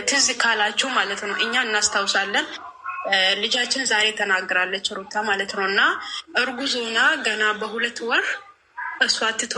ትዝ ካላችሁ ማለት ነው እኛ እናስታውሳለን። ልጃችን ዛሬ ተናግራለች ሩታ ማለት ነው። እና እርጉዞና ገና በ2 ወር እሷ ትቶ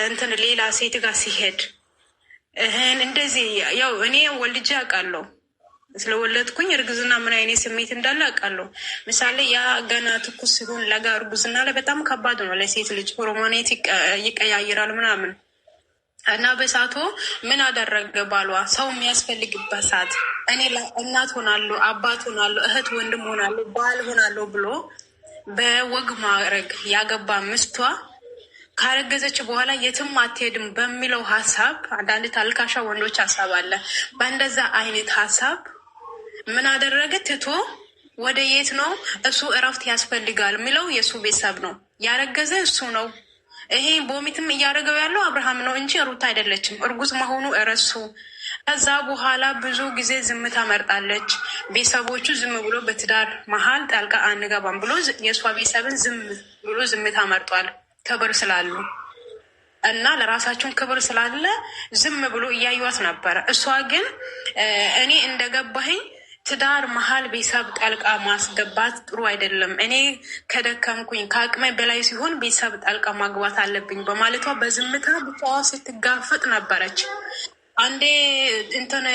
እንትን ሌላ ሴት ጋር ሲሄድ እንደዚህ ያው እኔ ወልጄ አውቃለሁ። ስለወለድኩኝ እርግዝና ምን አይነት ስሜት እንዳለ አውቃለሁ። ምሳሌ ያ ገና ትኩስ ሲሆን ለጋ እርጉዝና ላይ በጣም ከባድ ነው ለሴት ልጅ። ሆርሞኔት ይቀያይራል ምናምን እና በሳቶ ምን አደረገ ባሏ ሰው የሚያስፈልግበት ሰዓት እኔ እናት ሆናለሁ፣ አባት ሆናለሁ፣ እህት ወንድም ሆናለሁ፣ ባል ሆናለሁ ብሎ በወግ ማዕረግ ያገባ ምስቷ ካረገዘች በኋላ የትም አትሄድም በሚለው ሀሳብ አንዳንድ ታልካሻ ወንዶች ሀሳብ አለ። በእንደዛ አይነት ሀሳብ ምን አደረገ ትቶ ወደ የት ነው እሱ እረፍት ያስፈልጋል የሚለው የእሱ ቤተሰብ ነው። ያረገዘ እሱ ነው። ይሄ ቦሚትም እያደረገው ያለው አብርሃም ነው እንጂ ሩታ አይደለችም። እርጉዝ መሆኑ እረሱ። ከዛ በኋላ ብዙ ጊዜ ዝምታ መርጣለች። ቤተሰቦቹ ዝም ብሎ በትዳር መሀል ጣልቃ አንገባም ብሎ የእሷ ቤተሰብን ዝም ብሎ ዝምታ መርጧል። ክብር ስላሉ እና ለራሳቸውን ክብር ስላለ ዝም ብሎ እያዩት ነበረ። እሷ ግን እኔ እንደገባኝ ትዳር መሀል ቤተሰብ ጣልቃ ማስገባት ጥሩ አይደለም። እኔ ከደከምኩኝ ከአቅሜ በላይ ሲሆን ቤተሰብ ጣልቃ ማግባት አለብኝ በማለቷ በዝምታ ብቻዋ ስትጋፈጥ ነበረች። አንዴ እንትን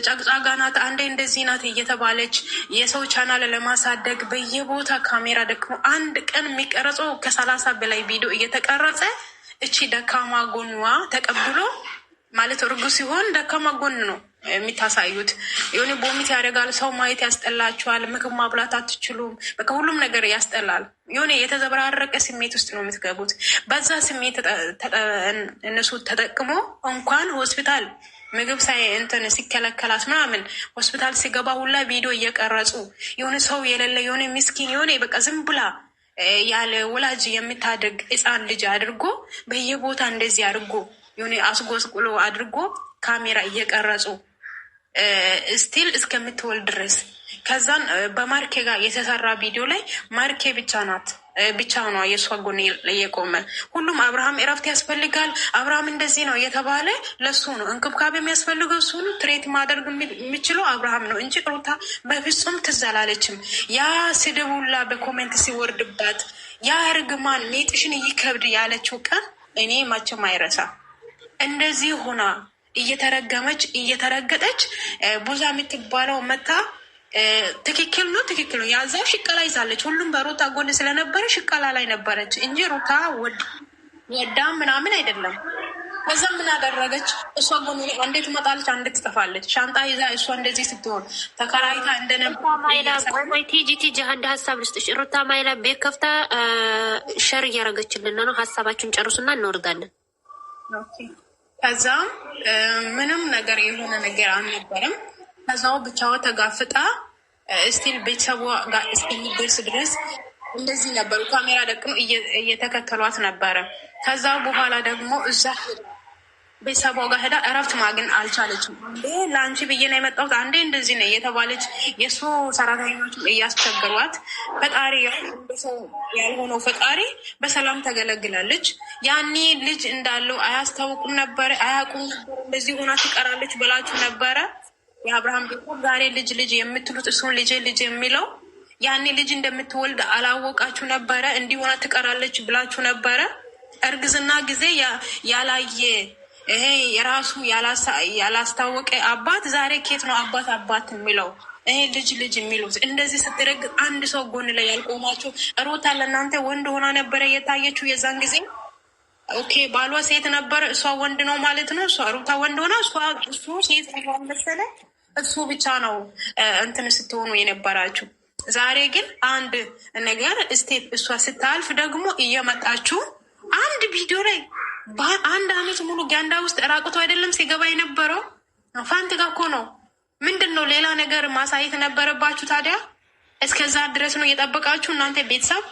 ጨቅጫጋ ናት፣ አንዴ እንደዚህ ናት እየተባለች የሰው ቻናል ለማሳደግ በየቦታ ካሜራ ደክሞ አንድ ቀን የሚቀረጸው ከ30 በላይ ቪዲዮ እየተቀረጸ እቺ ደካማ ጎንዋ ተቀብሎ ማለት እርጉዝ ሲሆን ደካማ ጎን ነው የሚታሳዩት። የሆነ ቦሚት ያደርጋል፣ ሰው ማየት ያስጠላችኋል፣ ምግብ ማብላት አትችሉም፣ በቃ ሁሉም ነገር ያስጠላል። የሆነ የተዘበራረቀ ስሜት ውስጥ ነው የምትገቡት። በዛ ስሜት እነሱ ተጠቅሞ እንኳን ሆስፒታል ምግብ ሳይ እንትን ሲከለከላት ምናምን ሆስፒታል ሲገባ ሁላ ቪዲዮ እየቀረጹ የሆነ ሰው የሌለ የሆነ ምስኪን የሆነ በቃ ዝም ብላ ያለ ወላጅ የምታደግ ሕፃን ልጅ አድርጎ በየቦታ እንደዚህ አድርጎ የሆነ አስጎስቁሎ አድርጎ ካሜራ እየቀረጹ ስቲል እስከምትወልድ ድረስ። ከዛን በማርኬ ጋር የተሰራ ቪዲዮ ላይ ማርኬ ብቻ ነው የእሷ ጎን የቆመ። ሁሉም አብርሃም እረፍት ያስፈልጋል፣ አብርሃም እንደዚህ ነው የተባለ ለሱ ነው እንክብካቤ የሚያስፈልገው። እሱ ነው ትሬት ማድረግ የሚችለው አብርሃም ነው እንጂ ሩታ በፍጹም ትዝ አላለችም። ያ ስድቡላ በኮሜንት ሲወርድባት ያ እርግማን ኔጥሽን ይከብድ ያለችው ቀን እኔ መቼም አይረሳ። እንደዚህ ሆና እየተረገመች እየተረገጠች ቡዛ የምትባለው መታ ትክክል ነው ያዛው ሽቀላ ይዛለች። ሁሉም በሩታ ጎን ስለነበረ ሽቀላ ላይ ነበረች እንጂ ሩታ ወዳ ምናምን አይደለም። ከዛ ምን አደረገች? እሷ ጎን አንዴ ትመጣለች፣ አንዴ ትጠፋለች። ሻንጣ ይዛ እሷ እንደዚህ ስትሆን ተከራይታ እንደነበረ ቲጂ አንድ ሀሳብ ልስጥሽ። ሩታ ማይላ ቤት ከፍታ ሸር እያደረገችልን ነው። ሀሳባችሁን ጨርሱና እንወርዳለን። ከዛም ምንም ነገር የሆነ ነገር አልነበረም። ከዛው ብቻዋ ተጋፍጣ ስቲል ቤተሰቧ ጋር እስከሚደርስ ድረስ እንደዚህ ነበሩ። ካሜራ ደቅኖ እየተከተሏት ነበረ። ከዛ በኋላ ደግሞ እዛ ቤተሰቧ ጋር ሄዳ እረፍት ማግኘት አልቻለችም። አንዴ ለአንቺ ብዬ ነው የመጣሁት፣ አንዴ እንደዚህ ነው እየተባለች የእሱ ሰራተኞችም እያስቸገሯት፣ ፈጣሪ ሰው ያልሆነው ፈጣሪ በሰላም ተገለግላለች። ያኔ ልጅ እንዳለው አያስታውቁም ነበረ፣ አያውቁም ነበር። እንደዚህ ሆና ትቀራለች ብላችሁ ነበረ። የአብርሃም ቤተሰብ ዛሬ ልጅ የምትሉት እሱን ልጅ የሚለው ያኔ ልጅ እንደምትወልድ አላወቃችሁ ነበረ። እንዲሆና ትቀራለች ብላችሁ ነበረ። እርግዝና ጊዜ ያላየ ይሄ የራሱ ያላስታወቀ አባት ዛሬ ኬት ነው አባት የሚለው? ይሄ ልጅ የሚሉት እንደዚህ ስትረግ አንድ ሰው ጎን ላይ ያልቆማችሁ። ሩታ ለእናንተ ወንድ ሆና ነበረ የታየችው የዛን ጊዜ። ኦኬ ባሏ ሴት ነበረ፣ እሷ ወንድ ነው ማለት ነው። እሷ ሩታ ወንድ ሆና እሱ ሴት መሰለ። እሱ ብቻ ነው እንትን ስትሆኑ የነበራችሁ። ዛሬ ግን አንድ ነገር ስቴፕ እሷ ስታልፍ ደግሞ እየመጣችሁ አንድ ቪዲዮ ላይ በአንድ አመት ሙሉ ጋንዳ ውስጥ ራቁቶ አይደለም ሲገባ የነበረው ፋንት ጋር እኮ ነው። ምንድን ነው ሌላ ነገር ማሳየት ነበረባችሁ ታዲያ? እስከዛ ድረስ ነው የጠበቃችሁ እናንተ ቤተሰብ።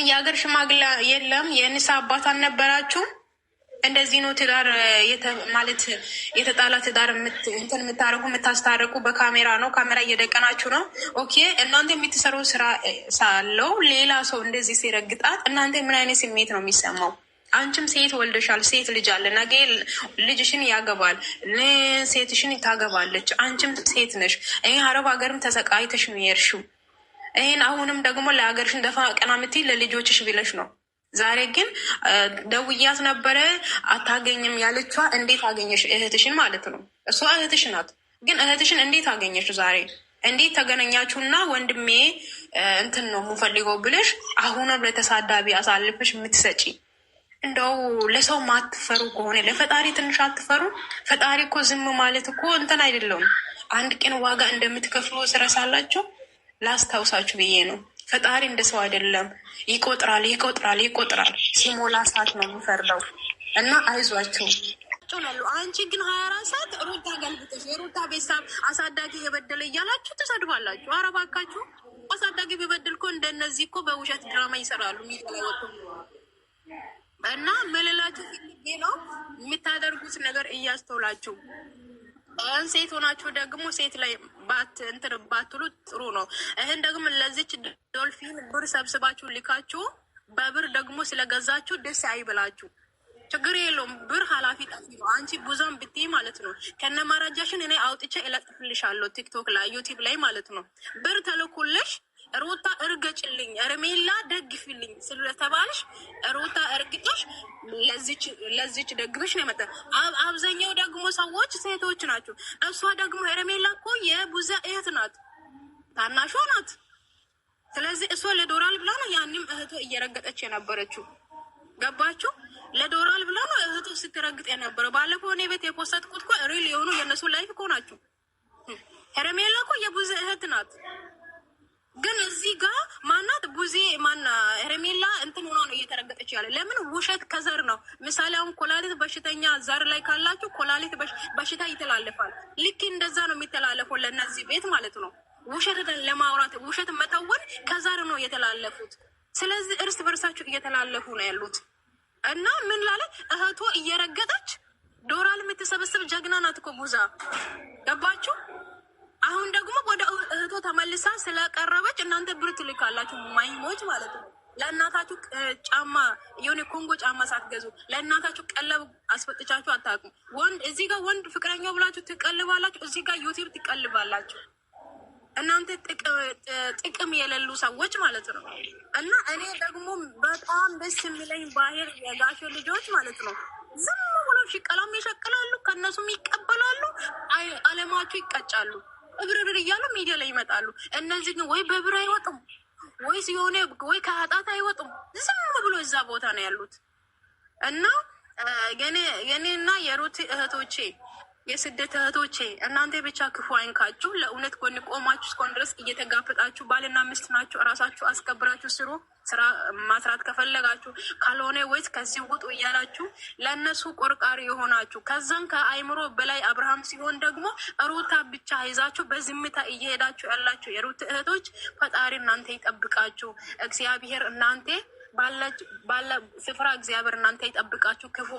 የሀገር ሽማግሌ የለም፣ የንሳ አባት አልነበራችሁም። እንደዚህ ነው ትዳር ማለት የተጣላ ትዳር እንትን የምታስታረቁ በካሜራ ነው። ካሜራ እየደቀናችሁ ነው። ኦኬ እናንተ የምትሰሩ ስራ ሳለው ሌላ ሰው እንደዚህ ሲረግጣት እናንተ ምን አይነት ስሜት ነው የሚሰማው? አንቺም ሴት ወልደሻል፣ ሴት ልጅ አለ። ነገ ልጅሽን ያገባል፣ ሴትሽን ታገባለች። አንቺም ሴት ነሽ። ይህ አረብ ሀገርም ተሰቃይተሽ ነው የሄድሽው። ይህን አሁንም ደግሞ ለሀገርሽን ደፋ ቀና የምትይ ለልጆችሽ ብለሽ ነው። ዛሬ ግን ደውያት ነበረ አታገኝም ያለቿ። እንዴት አገኘሽ እህትሽን ማለት ነው? እሷ እህትሽ ናት። ግን እህትሽን እንዴት አገኘሽ ዛሬ? እንዴት ተገናኛችሁና ወንድሜ እንትን ነው የምፈልገው ብለሽ አሁንም ለተሳዳቢ አሳልፈሽ የምትሰጪ? እንደው ለሰው ማትፈሩ ከሆነ ለፈጣሪ ትንሽ አትፈሩ? ፈጣሪ እኮ ዝም ማለት እኮ እንትን አይደለውም። አንድ ቀን ዋጋ እንደምትከፍሉ ስረሳላችሁ ላስታውሳችሁ ብዬ ነው። ፈጣሪ እንደ ሰው አይደለም። ይቆጥራል ይቆጥራል ይቆጥራል። ሲሞላ ሰዓት ነው የሚፈርደው። እና አይዟችሁ ላሉ። አንቺ ግን 24 ሰዓት ሩታ ገልብጠሽ የሩታ ቤተሰብ አሳዳጊ የበደለ እያላችሁ ትሰድባላችሁ። ኧረ እባካችሁ አሳዳጊ ቢበድል እኮ እንደነዚህ እኮ በውሸት ድራማ ይሰራሉ። ሚወጡ እና መልላችሁ ፊትጌ ነው የምታደርጉት ነገር እያስተውላችሁ። ሴት ሆናችሁ ደግሞ ሴት ላይ እንትን ባትሉ ጥሩ ነው። ይህን ደግሞ ለዚች ዶልፊን ብር ሰብስባችሁ ልካችሁ በብር ደግሞ ስለገዛችሁ ደስ አይብላችሁ። ችግር የለውም። ብር ኃላፊ ጠፊ ነው። አንቺ ብዙም ብትይ ማለት ነው ከነ መረጃሽን እኔ አውጥቼ እለጥፍልሻለሁ ቲክቶክ ላይ ዩቲዩብ ላይ ማለት ነው። ብር ተልኩልሽ ሩታ እርገጭልኝ ሄርሜላ ደግፊልኝ ስለተባልሽ ሩታ እርግጠሽ ለዚች ደግፈሽ ነው የመጣ። አብዛኛው ደግሞ ሰዎች ሴቶች ናቸው። እሷ ደግሞ ሄርሜላ እኮ የቡዛ እህት ናት፣ ታናሿ ናት። ስለዚህ እሷ ለዶራል ብላ ነው ያንም እህቱ እየረገጠች የነበረችው። ገባችሁ? ለዶራል ብላ ነው እህቱ ስትረግጥ የነበረው። ባለፈው እኔ ቤት የፖስተትኩት እኮ ሪል የሆኑ የእነሱ ላይፍ እኮ ናቸው። ሄርሜላ እኮ የቡዜ እህት ናት። ግን እዚህ ጋር ማናት ቡዜ ማና ሄርሜላ እንትን ሆና ነው እየተረገጠች ያለ። ለምን? ውሸት ከዘር ነው። ምሳሌ አሁን ኮላሊት በሽተኛ ዘር ላይ ካላችሁ ኮላሊት በሽታ ይተላለፋል። ልክ እንደዛ ነው የሚተላለፈው ለእነዚህ ቤት ማለት ነው። ውሸት ለማውራት ውሸት መተወን ከዘር ነው የተላለፉት። ስለዚህ እርስ በርሳችሁ እየተላለፉ ነው ያሉት። እና ምን ላለ እህቶ እየረገጠች ዶራል የምትሰበስብ ጀግና ናት እኮ ቡዛ። ገባችሁ? አሁን ደግሞ ወደ እህቶ ተመልሳ ስለቀረበች እናንተ ብር ትልካላችሁ፣ ማይሞች ማለት ነው። ለእናታችሁ ጫማ የሆነ ኮንጎ ጫማ ሳትገዙ ለእናታችሁ ቀለብ አስፈጥቻችሁ አታውቁም። ወንድ እዚህ ጋር ወንድ ፍቅረኛው ብላችሁ ትቀልባላችሁ፣ እዚህ ጋር ዩቲዩብ ትቀልባላችሁ። እናንተ ጥቅም የሌሉ ሰዎች ማለት ነው። እና እኔ ደግሞ በጣም ደስ የሚለኝ ባህር የጋሾ ልጆች ማለት ነው ዝም ብሎ ሽቀላም ይሸቅላሉ፣ ከእነሱም ይቀበላሉ፣ አለማቸው ይቀጫሉ፣ እብርብር እያሉ ሚዲያ ላይ ይመጣሉ። እነዚህ ግን ወይ በብር አይወጡም ወይስ የሆነ ወይ ከሀጣት አይወጡም። ዝም ብሎ እዛ ቦታ ነው ያሉት። እና የኔና የሩት እህቶቼ የስደት እህቶቼ እናንተ ብቻ ክፉ አይንካችሁ። ለእውነት ጎን ቆማችሁ እስካሁን ድረስ እየተጋፈጣችሁ ባልና ሚስት ናችሁ። እራሳችሁ አስከብራችሁ ስሩ። ስራ ማስራት ከፈለጋችሁ ካልሆነ ወይስ ከዚህ ውጡ እያላችሁ ለእነሱ ቆርቃሪ የሆናችሁ ከዛን ከአይምሮ በላይ አብርሃም ሲሆን ደግሞ ሩታ ብቻ ይዛችሁ በዝምታ እየሄዳችሁ ያላችሁ የሩት እህቶች ፈጣሪ እናንተ ይጠብቃችሁ። እግዚአብሔር እናንተ ባለ ስፍራ እግዚአብሔር እናንተ ይጠብቃችሁ፣ ክፉ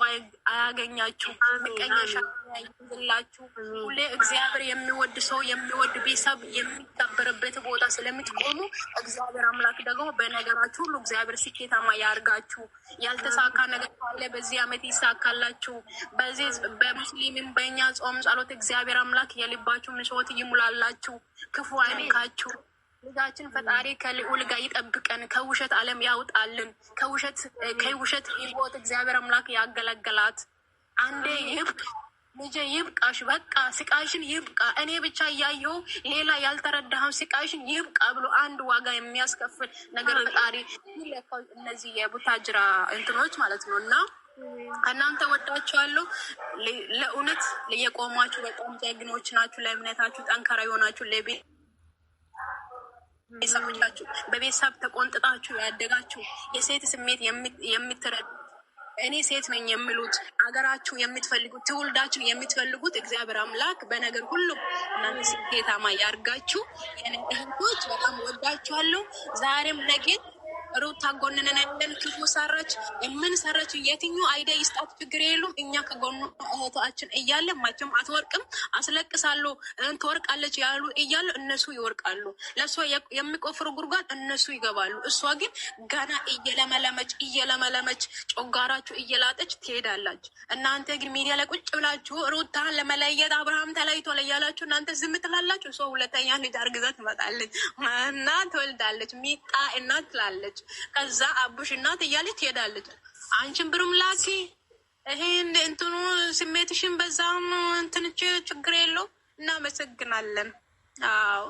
አያገኛችሁ፣ ምቀኛሻ ያይዝላችሁ። ሁሌ እግዚአብሔር የሚወድ ሰው የሚወድ ቤተሰብ የሚከበርበት ቦታ ስለምትቆሙ እግዚአብሔር አምላክ ደግሞ በነገራችሁ ሁሉ እግዚአብሔር ስኬታማ ያርጋችሁ። ያልተሳካ ነገር ካለ በዚህ ዓመት ይሳካላችሁ። በዚህ በሙስሊምም በእኛ ጾም ጸሎት እግዚአብሔር አምላክ የልባችሁ ምኞት ይሙላላችሁ፣ ክፉ አይንካችሁ። ልጃችን ፈጣሪ ከልዑል ጋር ይጠብቀን፣ ከውሸት ዓለም ያውጣልን፣ ከውሸት ህይወት እግዚአብሔር አምላክ ያገለገላት። አንዴ ይብቃ ልጄ ይብቃሽ፣ በቃ ስቃይሽን ይብቃ፣ እኔ ብቻ እያየው ሌላ ያልተረዳኸው ስቃይሽን ይብቃ ብሎ አንድ ዋጋ የሚያስከፍል ነገር ፈጣሪ ይለካው። እነዚህ የቡታጅራ እንትኖች ማለት ነው። እና እናንተ ወዳችኋለሁ። ለእውነት የቆማችሁ በጣም ጀግኖች ናችሁ። ለእምነታችሁ ጠንካራ የሆናችሁ ቤተሰቦቻችሁ በቤተሰብ ተቆንጥጣችሁ ያደጋችሁ የሴት ስሜት የምትረዱ እኔ ሴት ነኝ የሚሉት አገራችሁ የምትፈልጉት ትውልዳችሁ የምትፈልጉት እግዚአብሔር አምላክ በነገር ሁሉ እናንተ ስኬታማ ያርጋችሁ። የኔ እህቶች በጣም ወዳችኋለሁ። ዛሬም ነገ ሩታ ጎንነን ያለን ክፉ ሰራች ምን ሰራች የትኛው አይዲያ ይስጣት ችግር የሉም። እኛ ከጎኑ እህታችን እያለ ማቸም አትወርቅም አስለቅሳለሁ ትወርቃለች ያሉ እያሉ እነሱ ይወርቃሉ። ለእሷ የሚቆፍሩ ጉድጓድ እነሱ ይገባሉ። እሷ ግን ገና እየለመለመች ጮጋራችሁ እየላጠች ትሄዳላች። እናንተ ግን ሚዲያ ላይ ቁጭ ብላችሁ ሩታን ለመለየት አብርሃም ተለይቶ ለያላችሁ እናንተ ዝም ትላላችሁ። እሷ ሁለተኛ ልጅ አርግዛ ትመጣለች እና ትወልዳለች። ሚጣ እናት ትላለች። ከዛ አቡሽ እናት እያለች ትሄዳለች። አንቺን ብሩም ላኪ ይሄን እንትኑ ስሜትሽን በዛም እንትንች ችግር የለው። እናመሰግናለን። አዎ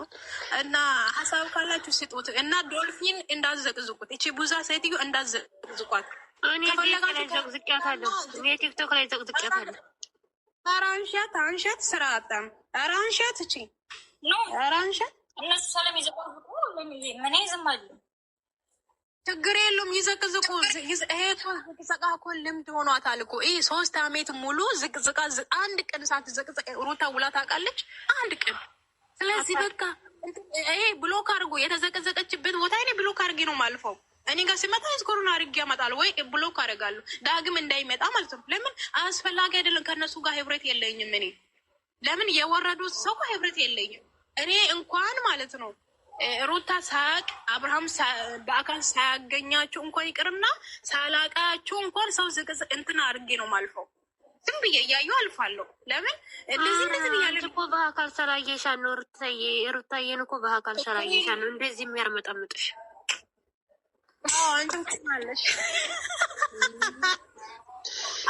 እና ሀሳብ ካላችሁ ስጡት እና ዶልፊን እንዳዘቅዝቁት። እቺ ቡዛ ሴትዮ እንዳዘቅዝቋት። እኔ ዘቅዝቅያታለሁ። እኔ ቲክቶክ ላይ ዘቅዝቅያታለሁ። አንሻት ስራ አጣም አንሻት እቺ አንሻት እነሱ ሰላም ይዘቅዝቁ። ምን ዝም አለ ችግር የለውም። ይዘቅዝቁ። ይሄ ዝቅዝቃ እኮ ልምድ ሆኗታል እኮ። ይህ 3 አመት ሙሉ ዝቅዝቃ አንድ ቀን ሳትዘቅዝቅ ሩታ ውላ ታውቃለች? አንድ ቀን። ስለዚህ በቃ ይሄ ብሎክ አድርጎ የተዘቀዘቀችበት ቦታ እኔ ብሎክ አድርጌ ነው ማልፈው። እኔ ጋር ሲመጣ ስኮሩን አድርጌ ያመጣል ወይ ብሎክ አደርጋለሁ ዳግም እንዳይመጣ ማለት ነው። ለምን አስፈላጊ አይደለም። ከእነሱ ጋር ህብረት የለኝም እኔ። ለምን የወረዱት ሰው ጋር ህብረት የለኝም እኔ እንኳን ማለት ነው። ሩታ ሳቅ አብርሃም በአካል ሳያገኛችሁ እንኳን ይቅርና ሳላቃችሁ እንኳን ሰው ዝቅዝ እንትን አድርጌ ነው ማልፈው። ዝም ብዬ እያዩ አልፋለሁ። ለምን እንደዚህ ያለ እኮ በአካል ሰላየሻን ነው ሩታዬን እኮ በአካል ሰላየሻን ነው እንደዚህ የሚያርመጠምጥሽ። አንቺም ትማለሽ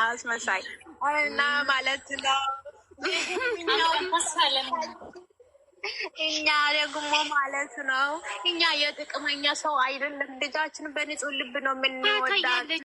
አስመሳይ እና ማለት ነው። እኛ ደግሞ ማለት ነው እኛ የጥቅመኛ ሰው አይደለም። ልጃችን በንጹህ ልብ ነው የምንወዳት።